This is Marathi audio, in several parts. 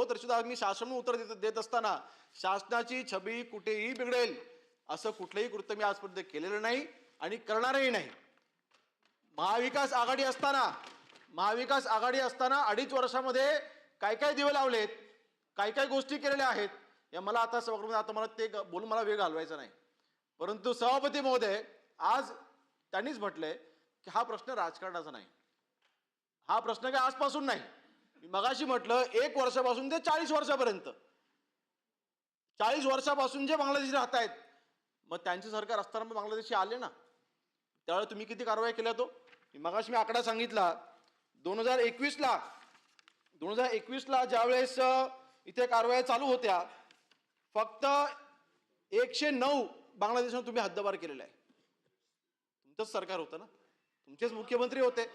करतो तरी सुद्धा मी शासन उत्तर देत असताना शासनाची छबी कुठेही बिघडेल असं कुठलंही कृत्य मी आजपर्यंत केलेलं नाही आणि करणारही नाही. महाविकास आघाडी असताना 2.5 वर्षामध्ये काय काय दिवे लावलेत, काय काय गोष्टी केलेल्या आहेत, या मला आता सभागृहामध्ये आता मला ते बोलून मला वेळ घालवायचा नाही. परंतु सभापती महोदय, आज त्यांनीच म्हटलंय की हा प्रश्न राजकारणाचा नाही, हा प्रश्न काय आजपासून नाही. मी मगाशी म्हटलं 1 वर्षापासून ते 40 वर्षापर्यंत, 40 वर्षापासून जे बांगलादेशी राहत आहेत, मग त्यांचे सरकार असताना मग बांगलादेशी आले ना, त्यावेळेला तुम्ही किती कारवाई केल्या? तो मगाशी मी आकडा सांगितला. 2021ला ज्यावेळेस इथे कारवाया चालू होत्या, फक्त 109 बांगलादेशात तुम्ही हद्दपार केलेला आहे. तुमचंच सरकार होतं ना, तुमचेच मुख्यमंत्री होते,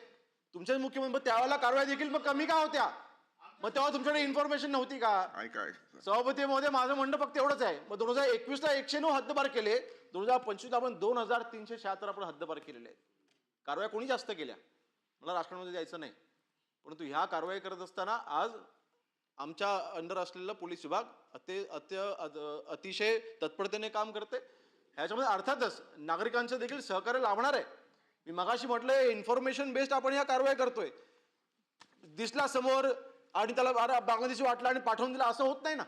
त्यावेळेला कारवाया देखील मग कमी का होत्या? मग तेव्हा तुमच्याकडे इन्फॉर्मेशन नव्हती का? सभापती महोदय, माझं म्हणणं फक्त एवढंच आहे. मग 2021ला 109 हद्दपार केले, 2025ला आपण 2376 आपण हद्दपार केलेले आहेत. कारवाया कोणी जास्त केल्या? मला राजकारणामध्ये जायचं नाही, परंतु ह्या कारवाई करत असताना आज आमच्या अंडर असलेला पोलीस विभाग अतिशय तत्परतेने काम करते. ह्याच्यामध्ये अर्थातच नागरिकांचं देखील सहकार्य लाभणार आहे. मी मगाशी म्हटलंय इन्फॉर्मेशन बेस्ड आपण ह्या कारवाई करतोय. दिसला समोर आणि त्याला बांगलादेशी वाटला आणि पाठवून दिला असं होत नाही ना.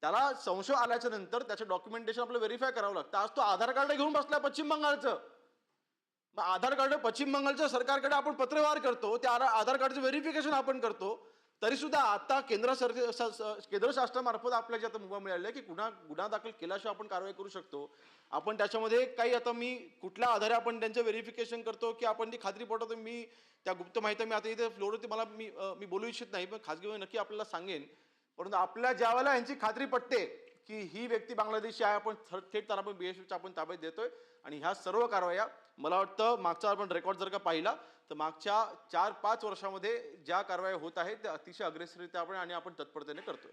त्याला संशय आल्याच्या नंतर त्याचं डॉक्युमेंटेशन आपलं व्हेरीफाय करावं लागतं. आज तो आधार कार्ड घेऊन बसलाय पश्चिम बंगालचं. मग आधार कार्ड पश्चिम बंगालच्या सरकारकडे आपण पत्रव्यवहार करतो, त्या आधार कार्डचं व्हेरिफिकेशन आपण करतो. तरी सुद्धा आता केंद्र शासनामार्फत आपल्याला जे आता मुभा मिळाली आहे की गुन्हा दाखल केल्याशिवाय आपण कारवाई करू शकतो. आपण त्याच्यामध्ये काही आता मी कुठल्या आधारे आपण त्यांचं व्हेरिफिकेशन करतो की आपण ती खात्री पटवतो, मी त्या गुप्त माहिती मी आता इथे फ्लोरवरती मला मी बोलू इच्छित नाही, पण खासगी नक्की आपल्याला सांगेन. परंतु आपल्या ज्यावेळेला यांची खात्री पटते की ही व्यक्ती बांगलादेशी आहे, आपण थेट त्यांना आपण BSFच्या आपण ताब्यात देतोय. आणि ह्या सर्व कारवाया मला वाटतं मागचा आपण रेकॉर्ड जर का पाहिला तर मागच्या 4-5 वर्षामध्ये ज्या कारवाया होत आहेत त्या अतिशय अग्रेसररित्या आपण तत्परतेने करतोय.